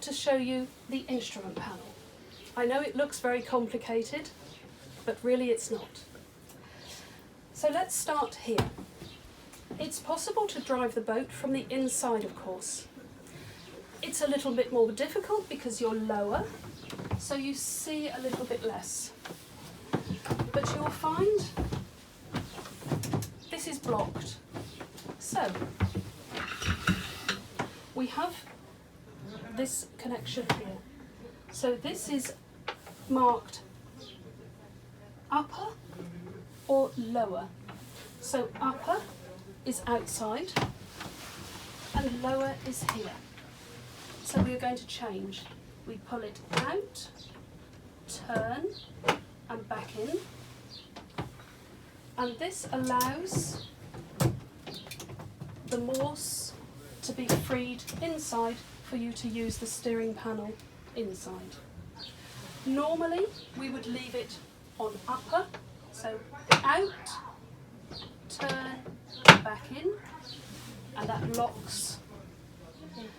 to show you the instrument panel. I know it looks very complicated, but really it's not. So let's start here. It's possible to drive the boat from the inside, of course. It's a little bit more difficult because you're lower, so you see a little bit less. But you'll find this is blocked. So we have this connection here. So this is marked upper or lower. So upper is outside and lower is here. So we're going to change. We pull it out, turn and back in, and this allows the Morse to be freed inside for you to use the steering panel inside. Normally we would leave it on upper, so out, turn, back in, and that locks.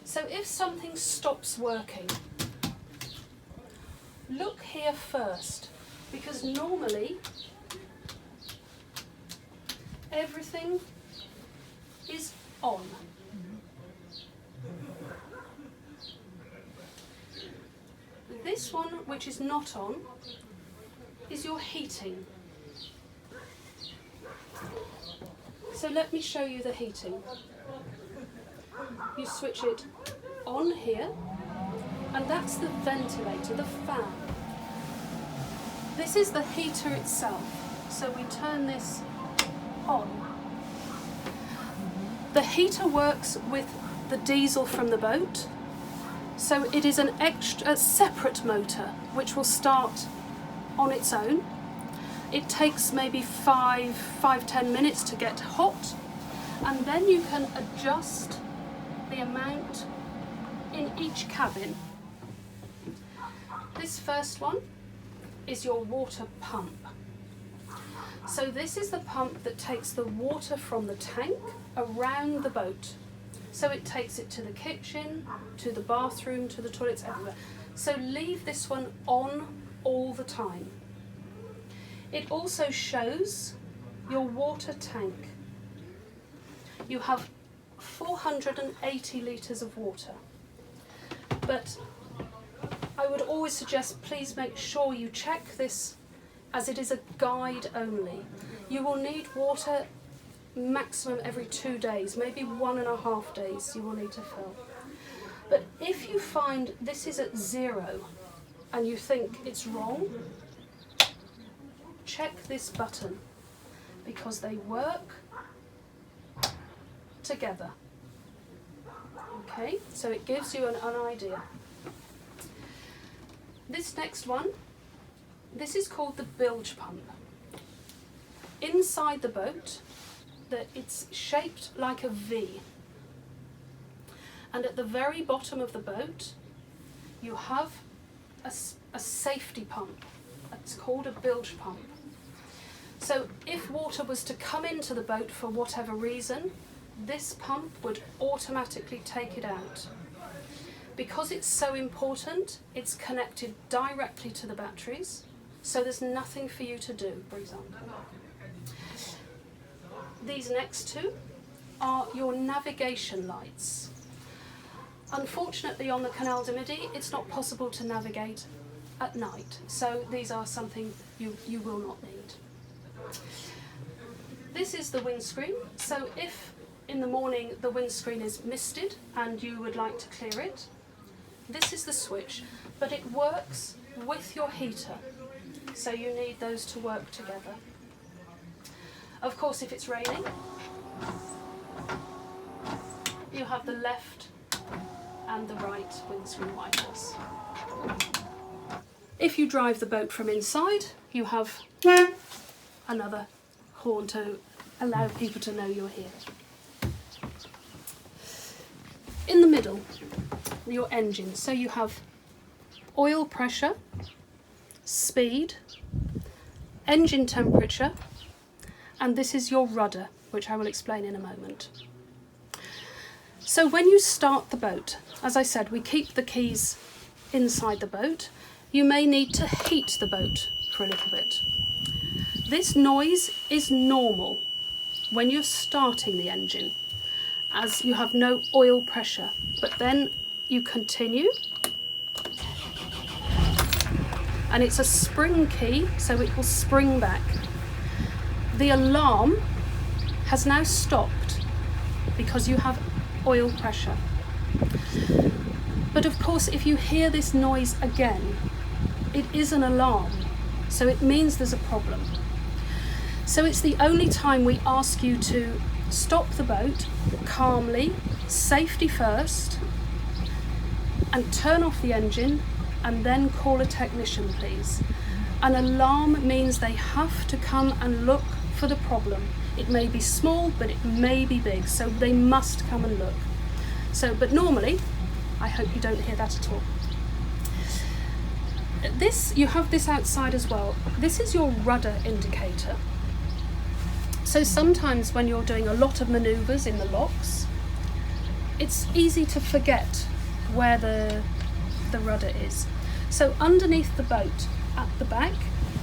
So if something stops working, look here first, because normally everything is on. This one, which is not on, is your heating. So let me show you the heating. You switch it on here, and that's the ventilator, the fan. This is the heater itself, so we turn this on. The heater works with the diesel from the boat, so it is a separate motor which will start on its own. It takes maybe 5-10 minutes to get hot, and then you can adjust the amount in each cabin. This first one is your water pump. So this is the pump that takes the water from the tank around the boat. So it takes it to the kitchen, to the bathroom, to the toilets, everywhere. So leave this one on all the time. It also shows your water tank. You have 480 litres of water. But I would always suggest, please make sure you check this, as it is a guide only. You will need water maximum every 2 days, maybe 1.5 days you will need to fill. But if you find this is at 0 and you think it's wrong, check this button, because they work together. Okay, so it gives you an idea. This next one, this is called the bilge pump. Inside the boat, it's shaped like a V. And at the very bottom of the boat, you have a safety pump. It's called a bilge pump. So if water was to come into the boat for whatever reason, this pump would automatically take it out. Because it's so important, it's connected directly to the batteries, so there's nothing for you to do, for example. These next two are your navigation lights. Unfortunately, on the Canal de Midi, it's not possible to navigate at night, so these are something you will not need. This is the windscreen, so if in the morning the windscreen is misted and you would like to clear it, this is the switch, but it works with your heater, so you need those to work together. Of course, if it's raining, you have the left and the right windscreen wipers. If you drive the boat from inside, you have another horn to allow people to know you're here. In the middle, your engine. So you have oil pressure, speed, engine temperature, and this is your rudder, which I will explain in a moment. So when you start the boat, as I said, we keep the keys inside the boat. You may need to heat the boat for a little bit. This noise is normal when you're starting the engine, as you have no oil pressure, but then you continue, and it's a spring key, so it will spring back. The alarm has now stopped because you have oil pressure. But of course, if you hear this noise again, it is an alarm, so it means there's a problem. So it's the only time we ask you to stop the boat calmly, safety first, and turn off the engine, and then call a technician, please. An alarm means they have to come and look for the problem. It may be small, but it may be big, so they must come and look. So, but normally, I hope you don't hear that at all. You have this outside as well. This is your rudder indicator. So sometimes when you're doing a lot of manoeuvres in the locks, it's easy to forget where the rudder is. So underneath the boat, at the back,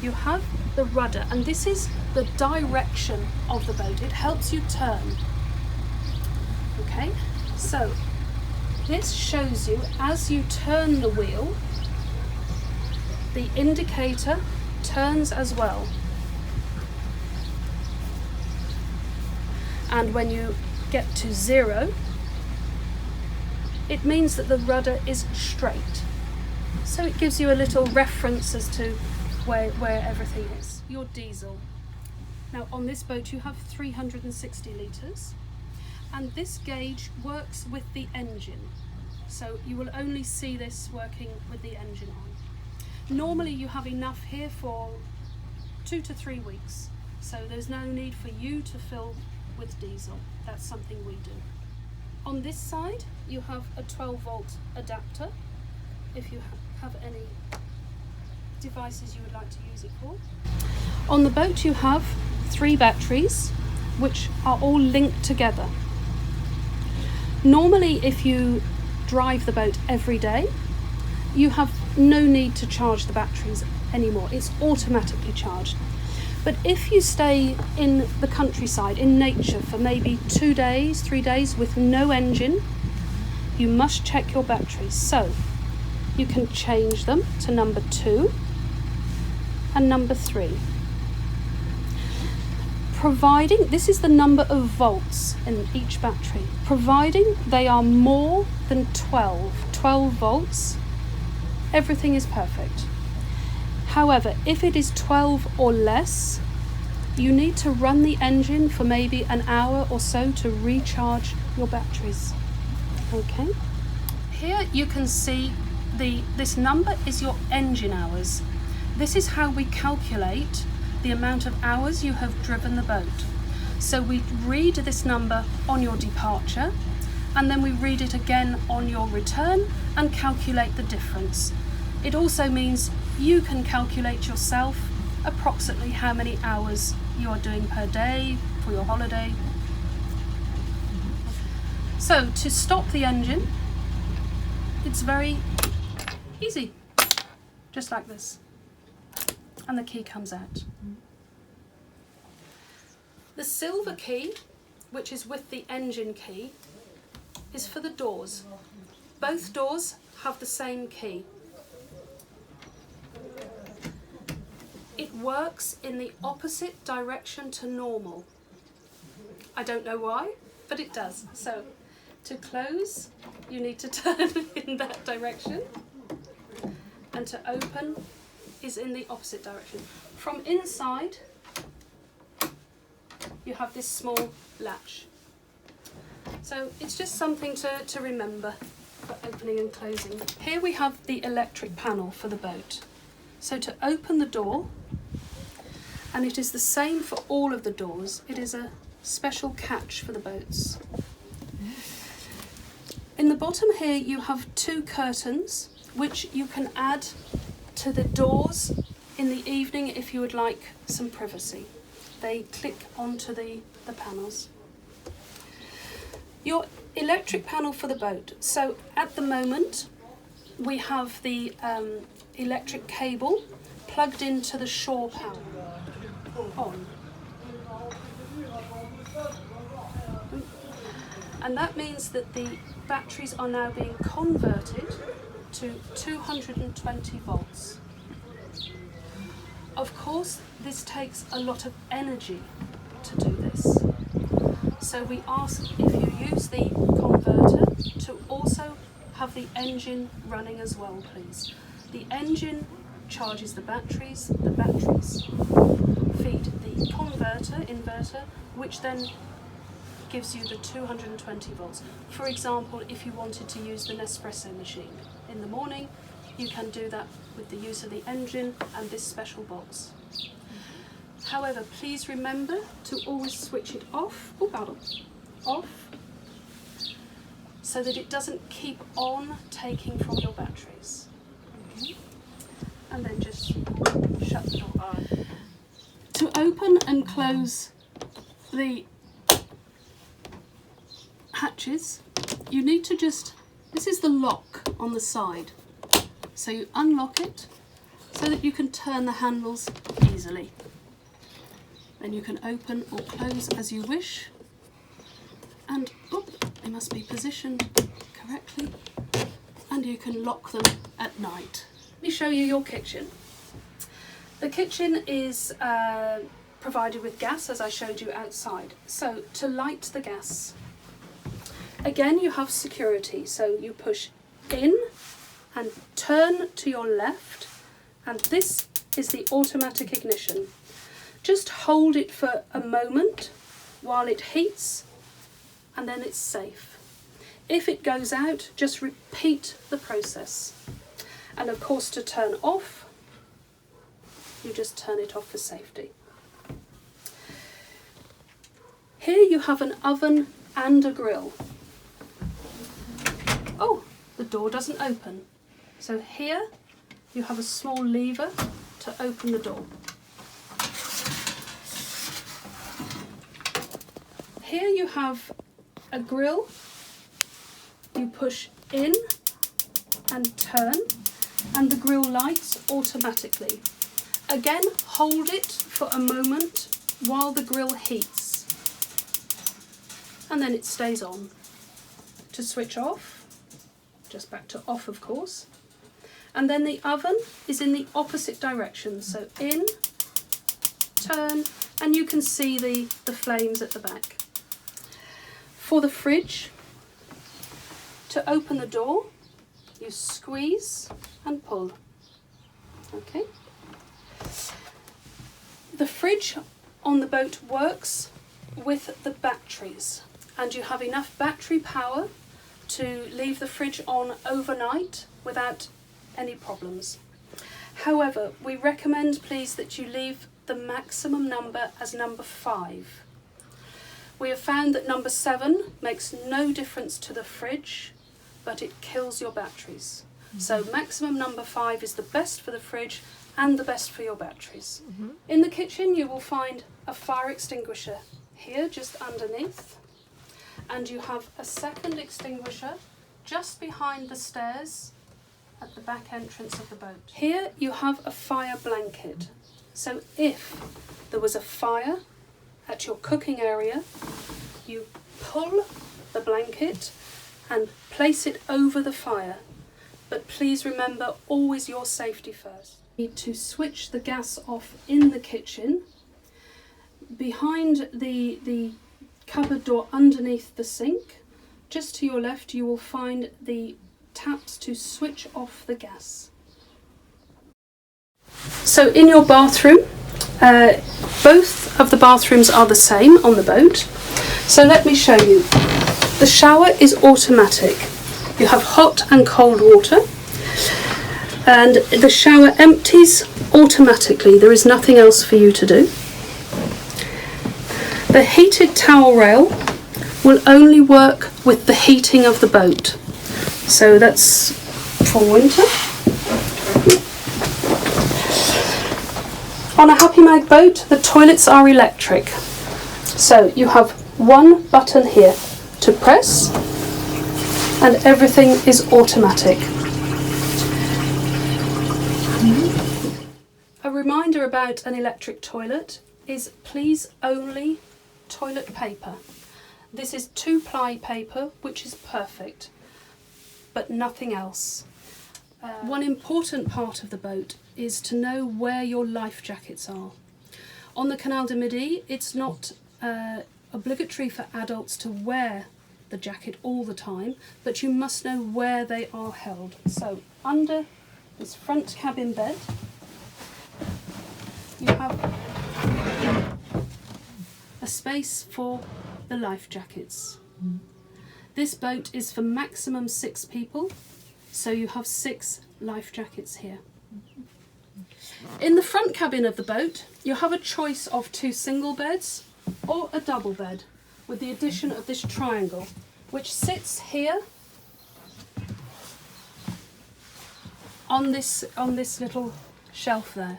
you have the rudder, and this is the direction of the boat. It helps you turn. Okay, so this shows you as you turn the wheel, the indicator turns as well. And when you get to 0, it means that the rudder is straight. So it gives you a little reference as to where everything is. Your diesel. Now on this boat you have 360 litres, and this gauge works with the engine. So you will only see this working with the engine on. Normally you have enough here for 2 to 3 weeks. So there's no need for you to fill with diesel. That's something we do. On this side you have a 12-volt adapter if you have any devices you would like to use it for. On the boat you have 3 batteries which are all linked together. Normally if you drive the boat every day, you have no need to charge the batteries anymore. It's automatically charged. But if you stay in the countryside, in nature, for maybe 2 days, 3 days with no engine, you must check your batteries. So you can change them to number 2 and number 3. Providing, this is the number of volts in each battery, providing they are more than 12 volts, everything is perfect. However, if it is 12 or less, you need to run the engine for maybe an hour or so to recharge your batteries. Okay. Here you can see this number is your engine hours. This is how we calculate the amount of hours you have driven the boat. So we read this number on your departure, and then we read it again on your return and calculate the difference. It also means you can calculate yourself approximately how many hours you are doing per day for your holiday. So to stop the engine, it's very easy, just like this, and the key comes out. The silver key, which is with the engine key, is for the doors. Both doors have the same key. It works in the opposite direction to normal. I don't know why, but it does. So to close, you need to turn in that direction, and to open is in the opposite direction. From inside, you have this small latch. So it's just something to remember for opening and closing. Here we have the electric panel for the boat. So to open the door, and it is the same for all of the doors, it is a special catch for the boats. In the bottom here you have 2 curtains which you can add to the doors in the evening if you would like some privacy. They click onto the panels. Your Electric panel for the boat. So at the moment we have the electric cable plugged into the shore power on. And that means that the batteries are now being converted to 220 volts. Of course, this takes a lot of energy to do this. So we ask if you use the converter to also have the engine running as well, please. The engine charges the batteries feed the inverter, which then gives you the 220 volts. For example, if you wanted to use the Nespresso machine in the morning, you can do that with the use of the engine and this special box. However, please remember to always switch it off, off, so that it doesn't keep on taking from your batteries. Okay. And then just shut the door. To open and close the hatches, you need to this is the lock on the side. So you unlock it so that you can turn the handles easily. Then you can open or close as you wish. And they must be positioned correctly. And you can lock them at night. Let me show you your kitchen. The kitchen is provided with gas, as I showed you outside. So to light the gas, again you have security. So you push in and turn to your left, and this is the automatic ignition. Just hold it for a moment while it heats, and then it's safe. If it goes out, just repeat the process. And of course, to turn off, you just turn it off for safety. Here you have an oven and a grill. Oh, the door doesn't open. So here you have a small lever to open the door. Here you have a grill. You push in and turn, and the grill lights automatically. Again, hold it for a moment while the grill heats, and then it stays on. To switch off, just back to off, of course. And then the oven is in the opposite direction, so in, turn, and you can see the flames at the back. For the fridge, to open the door, you squeeze and pull. Okay. The fridge on the boat works with the batteries, and you have enough battery power to leave the fridge on overnight without any problems. However, we recommend, please, that you leave the maximum number as number 5. We have found that number 7 makes no difference to the fridge, but it kills your batteries. So maximum number 5 is the best for the fridge and the best for your batteries. In the kitchen you will find a fire extinguisher here just underneath, and you have a second extinguisher just behind the stairs at the back entrance of the boat. Here you have a fire blanket. So if there was a fire at your cooking area, you pull the blanket and place it over the fire. But please remember, always your safety first. You need to switch the gas off in the kitchen. Behind the cupboard door underneath the sink, just to your left, you will find the taps to switch off the gas. So in your bathroom, both of the bathrooms are the same on the boat. So let me show you. The shower is automatic. You have hot and cold water, and the shower empties automatically. There is nothing else for you to do. The heated towel rail will only work with the heating of the boat. So that's for winter. On a Hapimag boat, the toilets are electric. So you have one button here to press, and everything is automatic. A reminder about an electric toilet is please only toilet paper. This is 2-ply paper, which is perfect, but nothing else. One important part of the boat is to know where your life jackets are. On the Canal de Midi, it's not obligatory for adults to wear the jacket all the time, but you must know where they are held. So under this front cabin bed, you have a space for the life jackets. This boat is for maximum 6 people, so you have 6 life jackets here. In the front cabin of the boat, you have a choice of 2 single beds or a double bed, with the addition of this triangle, which sits here on this little shelf there.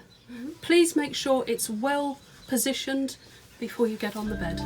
Please make sure it's well positioned before you get on the bed.